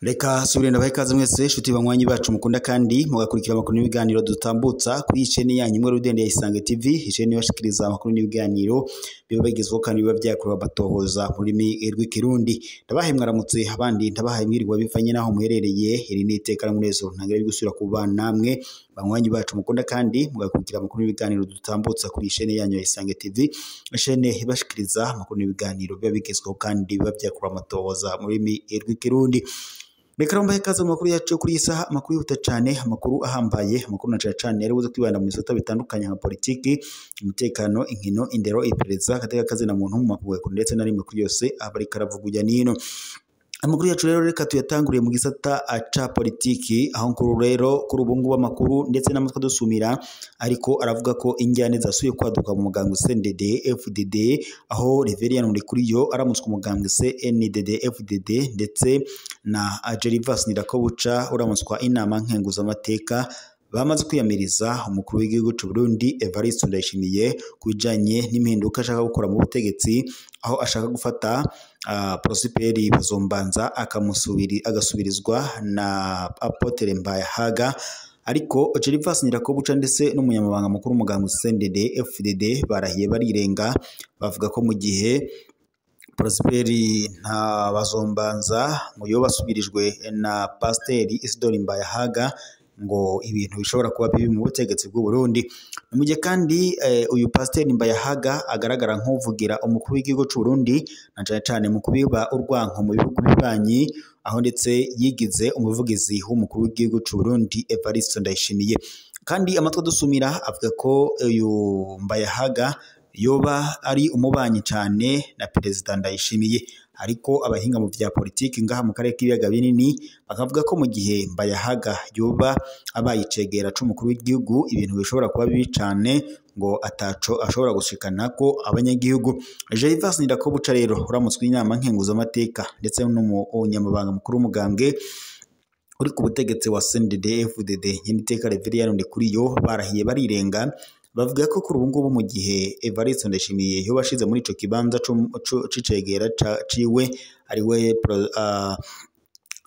Reka subire ndabahe ikaze mwese shuti banywanyi bacu mukunda kandi mugakurikira amakuru n'ibiganiro dutambutsa kuri channel yanyu imwe Rudende ya Isange TV, channel ibashikiriza amakuru n'ibiganiro biba bigezweho kandi biba byakorewe batohoza muri rurimi rw'ikirundi. Ndabahe mwaramutse abandi ndabahaye mwiriwe bivanye naho muherereye, iri ni iteka n'umunezero ntangira gusubira kubana namwe banywanyi bacu mukunda kandi mugakurikira amakuru n'ibiganiro dutambutsa kuri channel yanyu ya Isange TV, channel ibashikiriza amakuru n'ibiganiro biba bigezweho kandi biba byakorewe amatohoza muri rurimi rw'ikirundi. Reka rombahe ikaze mu makuru yacu kuri isaha, amakuru yihuta cyane, amakuru ahambaye, amakuru na cyane yari buze kwibanda mu misota bitandukanye nka politiki, umutekano, inkino, indero, iperereza, kateka kazi na muntu mu makuru ndetse na rimwe kuri yose abari karavugujya nino. Amakuru yacu rero reka tuyatanguriye mu gisata ca politiki, aho nkuru rero kuri ubungu b'amakuru ndetse n'amatwa dusumira ariko aravuga ko injyane zasuye kwaduka mu muganga CNDD FDD, aho Reverien Ndikuriyo aramutswe umuganga CNDD FDD ndetse na Gervas Ndirakobuca uramutswa inama nkenguza amateka bamaze kwiyamiriza umukuru w'igihugu cy'u Burundi Evariste Ndayishimiye kubijanye n'impinduka ashaka gukora mu butegetsi, aho ashaka gufata Prosperi Bazombanza agasubirizwa na Apotre Mbayahaga, ariko Gervas Ndirakobuca ndetse n'umunyamabanga mukuru w'umuganga CNDD FDD barahiye barirenga bavuga ko mu gihe Prosperi nta Bazombanza ngo yo basubirijwe na Pasiteri Isidore Mbayahaga ngo ibintu bishobora kuba bibi mu butegetsi bw'u Burundi. Mu gihe kandi uyu Pasiteri Mbayahaga agaragara nk'uvugira umukuru w'igihugu cy'u Burundi na cyane mu kubiba urwanko mu bihugu bibanyi, aho ndetse yigize umuvugizi w'umukuru w'igihugu cy'u Burundi Evariste Ndayishimiye. Kandi amatwa dusumira avuga ko uyu Mbayahaga yoba ari umubanyi cyane na Perezida Ndayishimiye, ariko abahinga mu vya politiki ngaha mu karere k'ibiyaga binini bakavuga ko mu gihe Mbayahaga yoba abayicegera c'umukuru w'igihugu ibintu bishobora kuba bibi cyane ngo ataco ashobora gushikana ko abanyagihugu. Gervas Ndirakobuca rero uramutswe inama nkenguza amateka ndetse n'umunyamabanga mukuru w'umugambwe uri ku butegetsi wa CNDD FDD nyiniteka Reverien Ndikuriyo barahiye barirenga bavuga ko kuri ubu ngubu mu gihe Evariste Ndayishimiye yo bashize muri ico kibanza c'icegera ciwe ari we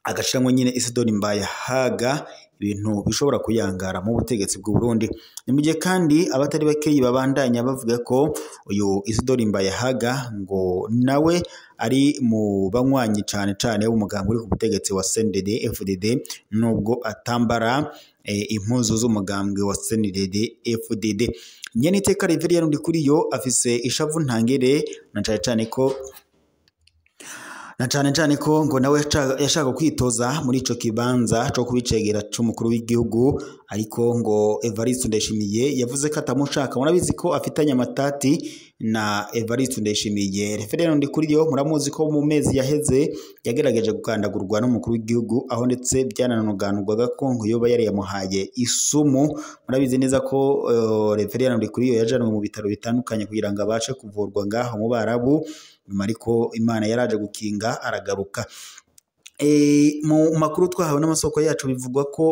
agashiramwe nyine Isidore Mbayahaga, ibintu bishobora kuyangara mu butegetsi bw'u Burundi. Ni mu gihe kandi abatari bakeyi babandanya bavuga ko uyu Isidore Mbayahaga ngo nawe ari mu banywanyi cyane w'umuganga uri ku butegetsi wa CNDD FDD nubwo atambara impuzu z'umugambwe wa CNDD FDD. Nyene iteka Reverien Ndikuriyo afise ishavu ntangere na cyane ko ngo nawe yashaka kwitoza muri ico kibanza cyo kubicegera c'umukuru w'igihugu, ariko ngo Evariste Ndayishimiye yavuze ko atamushaka. Murabizi ko afitanye amatati na Evariste Ndayishimiye. Reverien Ndikuriyo muramuzi ko mu mezi yaheze yagerageje gukandagurwa n'umukuru w'igihugu, aho ndetse byananoganurwaga ko ngo yoba yari yamuhaye isumu. Murabizi neza ko Reverien Ndikuriyo yajanwe mu bitaro bitandukanye kugira ngo abashe kuvurwa ngaho mu Barabu, ariko Imana yaraje gukinga aragaruka. Mu makuru twahawe n'amasoko yacu bivugwa ko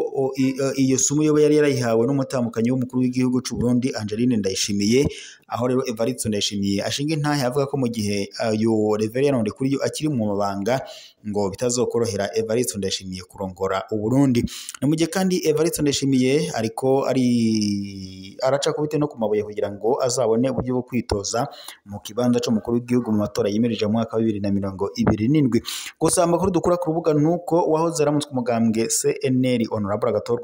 iyo sumu yoba yari yarayihawe n'umutambukanyi w'umukuru w'igihugu cy'u Burundi Angeline Ndayishimiye, aho rero Evariste Ndayishimiye ashinga intahe avuga ko mu gihe uyu Reverien Ndikuriyo akiri mu mabanga ngo bitazokorohera Evariste Ndayishimiye kurongora u Burundi. Ni mu gihe kandi Evariste Ndayishimiye ariko araca kubite no ku mabuye kugira ngo azabone uburyo bwo kwitoza mu kibanza c'umukuru w'igihugu mu matora yimirije mu mwaka wa 2027. Gusa amakuru dukura ku rubuga nuko wahoze aramutswe umugambwe CNL Honorable Agathon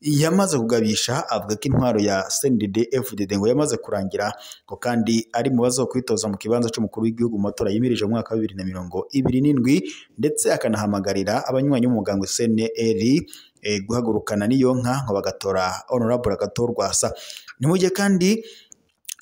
yamaze kugabisha avuga ko intwaro ya CNDD FDD ngo yamaze kurangira ko kandi ari mu bazokwitoza mu kibanza c'umukuru w'igihugu mu matora yimirije mu mwaka wa 2027, ndetse akanahamagarira abanywanyi b'umugambwe CNL guhagurukana niyo nka ngo bagatora Honorable Agathon. Ni mu gihe kandi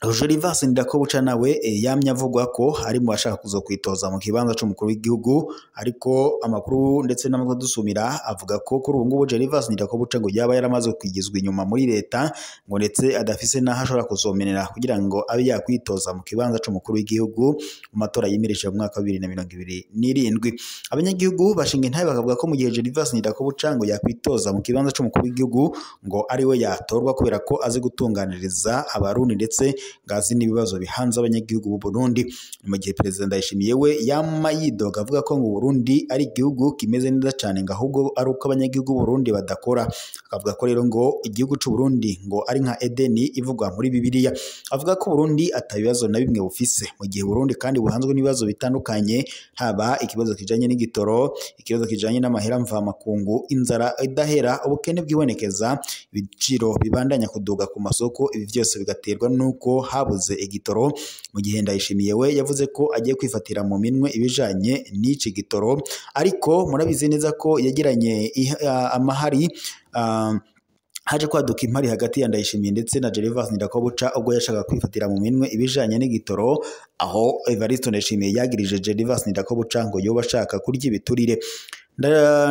Gervas Ndirakobuca nawe yamye avugwa ko ari mu bashaka kuzokwitoza mu kibanza c'umukuru w'igihugu, ariko amakuru ndetse n'amakuru dusumira avuga ko kuri ubu ngubu Gervas Ndirakobuca ngo yaba yaramaze kwigizwa inyuma muri leta, ngo ndetse adafise naho ashobora kuzomenera kugira ngo abe yakwitoza mu kibanza c'umukuru w'igihugu mu matora yimirije mu mwaka wa 2027. Abanyagihugu bashinga intahe bakavuga ko mu gihe Gervas Ndirakobuca ngo yakwitoza mu kibanza c'umukuru w'igihugu ngo ari we yatorwa kubera ko azi gutunganiriza abarundi ndetse ngazi n'ibibazo bihanze abanyagihugu b'u Burundi. Mu gihe Perezida Ndayishimiye we yama yidoga avuga ko ngo Burundi ari igihugu kimeze neza cyane, ngo ahubwo ari uko abanyagihugu b'u Burundi badakora. Akavuga ko rero ngo igihugu c'u Burundi ngo ari nka Edeni ivugwa muri Bibiliya. Avuga ko Burundi atabibazo na bimwe bufise, mu gihe Burundi kandi buhanzwe n'ibibazo bitandukanye, haba ikibazo kijanye n'igitoro, ikibazo kijanye n'amahera mvamakungu, inzara idahera, ubukene bwibonekeza, ibiciro bibandanya kuduga ku masoko. Ibi byose bigaterwa nuko habuze igitoro, mu gihe Ndayishimiye we yavuze ko agiye kwifatira mu minwe ibijanye n'ici gitoro, ariko murabizi neza ko yagiranye amahari haje kwaduka impari hagati ya Ndayishimiye ndetse na Gervas Ndirakobuca ubwo yashaka kwifatira mu minwe ibijanye n'igitoro, aho Evariste Ndayishimiye yagirije Gervas Ndirakobuca ngo yoba ashaka kurya ibiturire.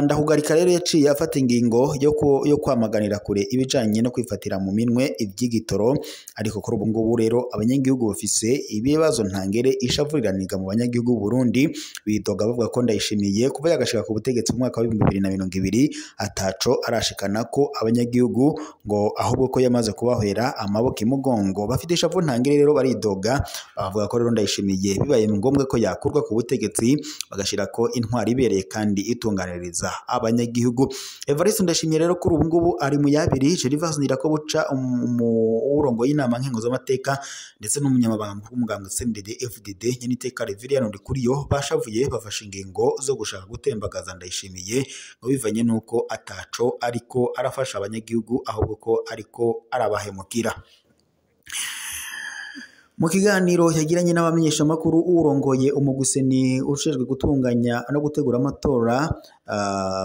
Ndahugarika rero yaciye afata ingingo yo kwamaganira kure ibijanye no kwifatira mu minwe iby'igitoro, ariko kuri ubu ngubu rero abanyagihugu bafise ibibazo ntangere ishavuriraniga mu banyagihugu Burundi, bidoga bavuga ko Ndayishimiye kuva yagashika ku butegetsi mu mwaka wa 2020 ataco arashikana ko abanyagihugu, ngo ahubwo ko yamaze kubahera amaboko imugongo. Bafite ishavu ntangere rero baridoga, bavuga ko rero Ndayishimiye bibaye ngombwa ko yakurwa ku butegetsi bagashira ko intwari ibereye kandi itunganiriza abanyagihugu. Evariste Ndayishimiye rero kuri ubu ngubu ari mu yabiri, Gervas Ndirakobuca umurongo y'inama nkenguzamateka ndetse n'umunyamabanga w'umugambwe CNDD-FDD Nyeniteka Reverien Ndikuriyo bashavuye bafashe ingingo zo gushaka gutembagaza Ndayishimiye ngo bivanye nuko ataco ariko arafasha abanyagihugu, ahubwo ko ariko arabahemukira. Mu kiganiro yagiranye n'abamenyesha makuru urongoye umuguseni ushejwe gutunganya no gutegura amatora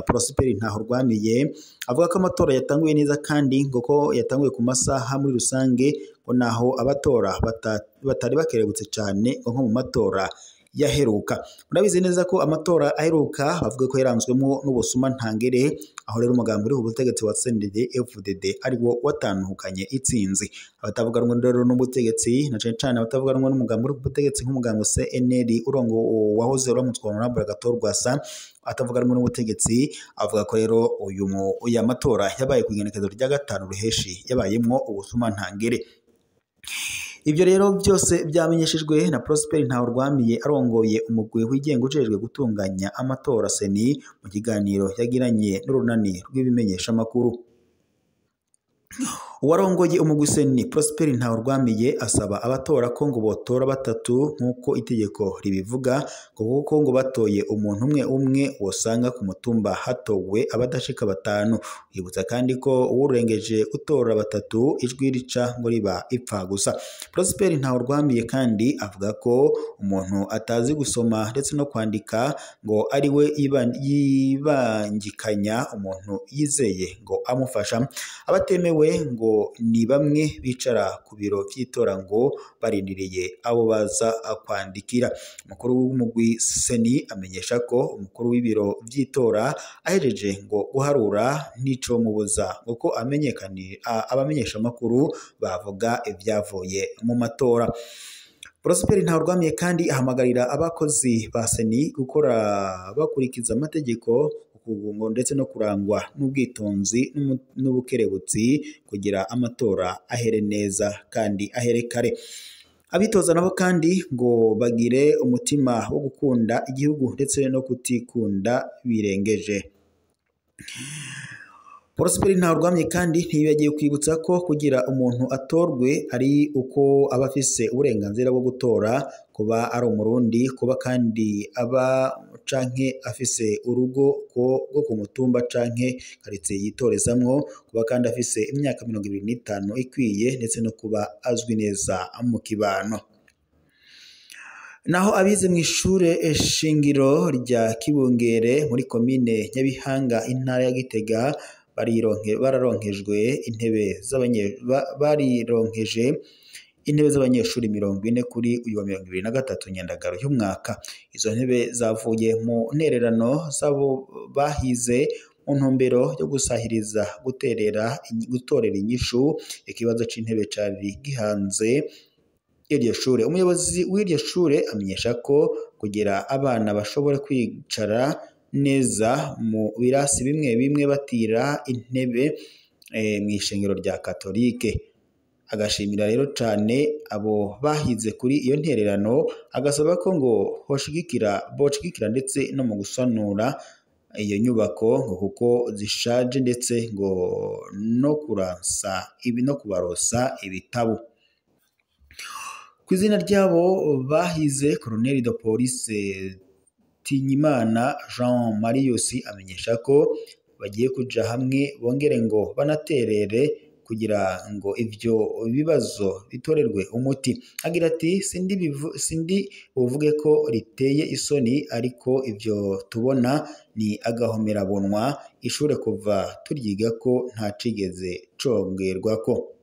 Prosper Ntahorwamiye avuga ko amatora yatanguye neza kandi ngo ko yatanguye ku masaha muri rusange, ngo naho abatora batari bakerebutse cyane nko mu matora yaheruka. Murabizi neza ko amatora aheruka bavuga ko yaranzwemo n'ubusuma ntangere, aho rero umugambi uri ubutegetsi wa CNDD-FDD ari wo watanukanye itsinzi. Abatavuga rumwe rero n'ubutegetsi na cyane abatavuga rumwe n'umugambi uri ubutegetsi nk'umugambi CNL urongo wahoze uramutswa Honorable Agathon Rwasa, atavuga rumwe n'ubutegetsi avuga ko rero uyu matora yabaye ku igenekerezo rya 5 ruheshi yabayemwo ubusuma ntangere. Ibyo rero byose byamenyeshejwe na Prosper Ntahorwamiye arongoye umugwi wigenga ujejwe gutunganya amatora seni mu kiganiro yagiranye n'urunani rw'ibimenyesha makuru. Uwarongoye umuguseni Prosper Ntahorwamiye asaba abatora ko ngo botora batatu nkuko itegeko ribivuga, kuko ngo batoye umuntu umwe wosanga ku mutumba hatowe abadashika 5. Yibutsa kandi ko uwurengeje utora batatu ijwi rica ngo riba ipfa gusa. Prosper Ntahorwamiye kandi avuga ko umuntu atazi gusoma ndetse no kwandika ngo ari we yibangikanya umuntu yizeye ngo amufasha. Abatemewe ngo ni bamwe bicara ku biro by'itora ngo barindiriye abo baza kwandikira. Umukuru w'umugwi seni amenyesha ko umukuru w'ibiro by'itora ahereje ngo guharura n'ico mubuza ngo abamenyesha makuru bavuga ibyavuye mu matora. Prosper Ntahorwamiye kandi ahamagarira abakozi ba seni gukora bakurikiza amategeko ndetse no kurangwa n'ubwitonzi n'ubukerebutsi kugira amatora ahere neza kandi ahere kare. Abitoza nabo kandi ngo bagire umutima wo gukunda igihugu ndetse no kutikunda birengeje. Prosper Ntahorwamiye kandi ntibagiye kwibutsa ko kugira umuntu atorwe ari uko aba afise uburenganzira bwo gutora, kuba ari umurundi, kuba kandi aba canke afise urugo rwo ku mutumba canke karitsiye yitorezamwo, kuba kandi afise imyaka 25 ikwiye ndetse no kuba azwi neza mu kibano. Naho abize mu ishure shingiro rya Kibungere muri komine Nyabihanga intara ya Gitega barironkejwe intebe barironkeje intebe z'abanyeshuri 40 kuri uyu wa 2023 Nyandagaro y'umwaka. Izo ntebe zavuye mu ntererano z'abo bahize mu ntumbero yo gusahiriza gutorera inyishu ikibazo c'intebe cari gihanze iryo shure. Umuyobozi w'iryo shure amenyesha ko kugira abana bashobore kwicara neza mu birasi bimwe bimwe batira intebe mw'ishengero rya Katolike. Agashimira rero cane abo bahize kuri iyo ntererano, agasaba ko ngo boshigikira ndetse no mu gusanura iyo nyubako ngo kuko zishaje ndetse ngo no kubarosa ibitabo. Kw'izina ryabo bahize Colonel de Police Tinyimana Jean Marius amenyesha ko bagiye kuja hamwe bongere ngo banaterere kugira ngo ivyo bibazo bitorerwe umuti. Agira ati sindi buvuge ko riteye isoni, ariko ivyo tubona ni agahomerabunwa, ishure kuva turyigako nta cigeze congerwako.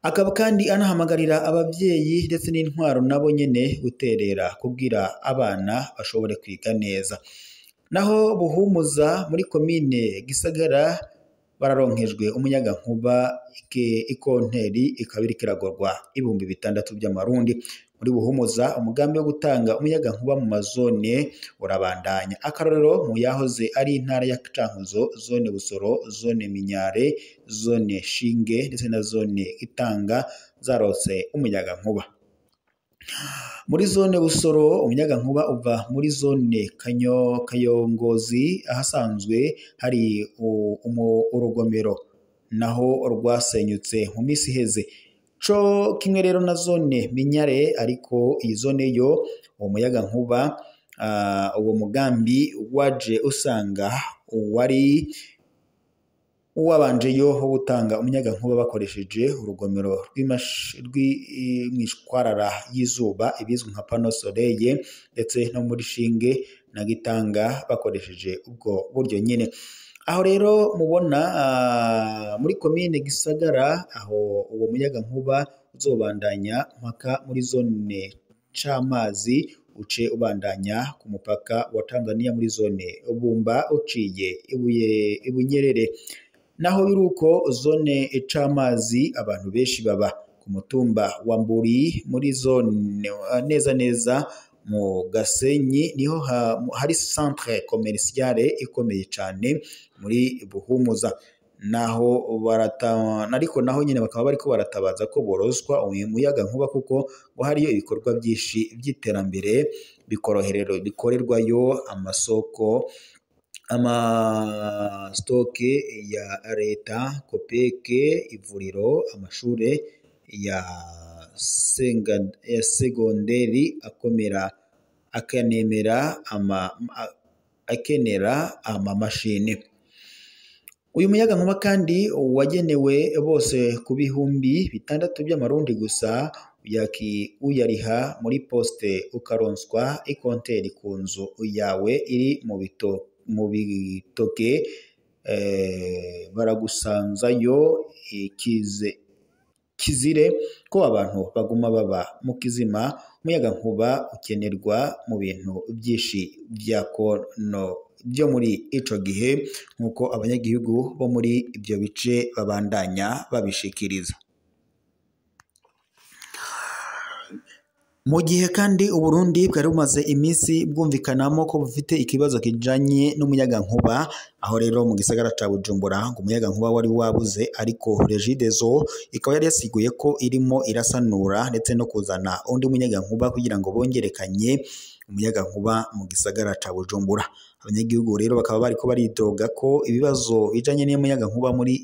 Akaba kandi anahamagarira abavyeyi ndetse n'intwaro nabo nyene guterera kugira abana bashobore kwiga neza. Naho Buhumuza muri komine Gisagara bararonkejwe umuyagankuba, ikonteri ikaba iriko iragurwa 6,000 by'amarundi. Muri Buhumuza umugambi wo gutanga umuyagankuba mu mazone urabandanya. Akarorero mu yahoze ari intara ya Cankuzo, zone Busoro, zone Minyare, zone Shinge ndetse na zone Itanga zarose umuyagankuba. Muri zone Busoro umuyagankuba uva muri zone Kayongozi ahasanzwe hari urugomero naho rwasenyutse mu misi iheze. Co kimwe rero na zone Minyare, ariko iyi zone yo uwo muyagankuba uwo mugambi waje usanga wari uwabanje ho gutanga umuyagankuba bakoresheje urugomero rw'imishwarara y'izuba ibizwi nka pano soleil, ndetse no muri Shinge na Gitanga bakoresheje ubwo buryo nyine. Aho rero mubona muri komine Gisagara aho uwo muyagankuba uzobandanya mpaka muri zone Camazi uce ubandanya ku mupaka wa Tanzania muri zone Bumba uciye Ibunyerere. Naho biruko zone Camazi abantu benshi baba ku mutumba wa Mburi muri zone neza mu Gasenyi, niho hari centre commerciale ikomeye cyane muri Buhumuza. Naho ariko naho nyine bakaba bariko baratabaza ko boroswa umuyagankuba kuko ngo hariyo ibikorwa byinshi by'iterambere bikorerwayo, amasoko, stoke ya leta, kopeke, ivuriro, amashure ya segonderi akenera amamashini. Uyu muyagankuba kandi wagenewe bose ku 6,000 by'amarundi gusa, uyariha muri poste ukaronswa ikonteri ku nzu yawe iri mu bitoke baragusanzayo. Kizire ko abantu baguma baba mu kizima. Umuyagankuba ukenerwa mu bintu byinshi byo muri ico gihe, nk'uko abanyagihugu bo muri ibyo bice babandanya babishikiriza. Mu gihe kandi Uburundi bwari bumaze iminsi bwumvikanamo ko bufite ikibazo kijanye n'umuyagankuba, aho rero mu gisagara ca Bujumbura ngo umuyagankuba wari wabuze, ariko Regideso ikaba yari yasiguye ko irimo irasanura ndetse no kuzana undi munyagankuba kugira ngo bongerekanye umuyagankuba mu gisagara ca Bujumbura. Abanyagihugu rero bakaba bariko baridoga ko ibibazo bijanye n'umuyagankuba muri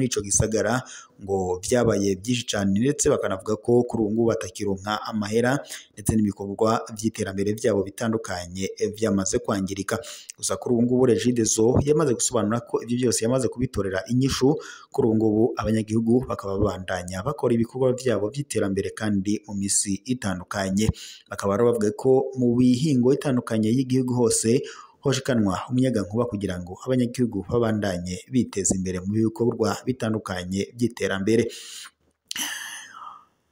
ico gisagara ngo vyabaye byinshi cyane, ndetse bakanavuga ko kuri ubu ngubu batakironka amahera ndetse n'ibikorwa by'iterambere byabo bitandukanye vyamaze kwangirika. Gusa kuri ubu ngubu Regideso yamaze gusobanura ko ibyo byose yamaze kubitorera inyishu. Kuri ubu ngubu abanyagihugu bakaba babandanya bakora ibikorwa byabo by'iterambere kandi mu misi itandukanye. Bakaba bavuga ko mu bihingo itandukanye y'igihugu hose hoshikanwa umuyagankuba kugira ngo abanyagihugu babandanye biteza imbere mu bikorwa bitandukanye by'iterambere.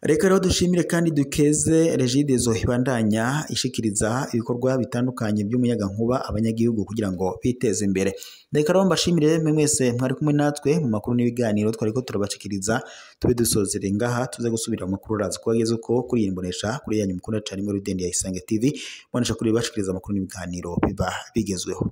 Reka rero dushimire kandi dukeze Regideso ibandanya ishikiriza ibikorwa bitandukanye by'umuyagankuba abanyagihugu kugira ngo biteze imbere. Reka rero mbashimire mwese mwari kumwe natwe mu makuru n'ibiganiro twariko turabashikiriza, tube dusozere ngaha tuze gusubira mu makuru razi ko ageze ko kuri imbonesha kuri yanyu mukunda cyane muri Rudende ya Isange TV, bonesha kuri bashikiriza amakuru n'ibiganiro biba bigezweho.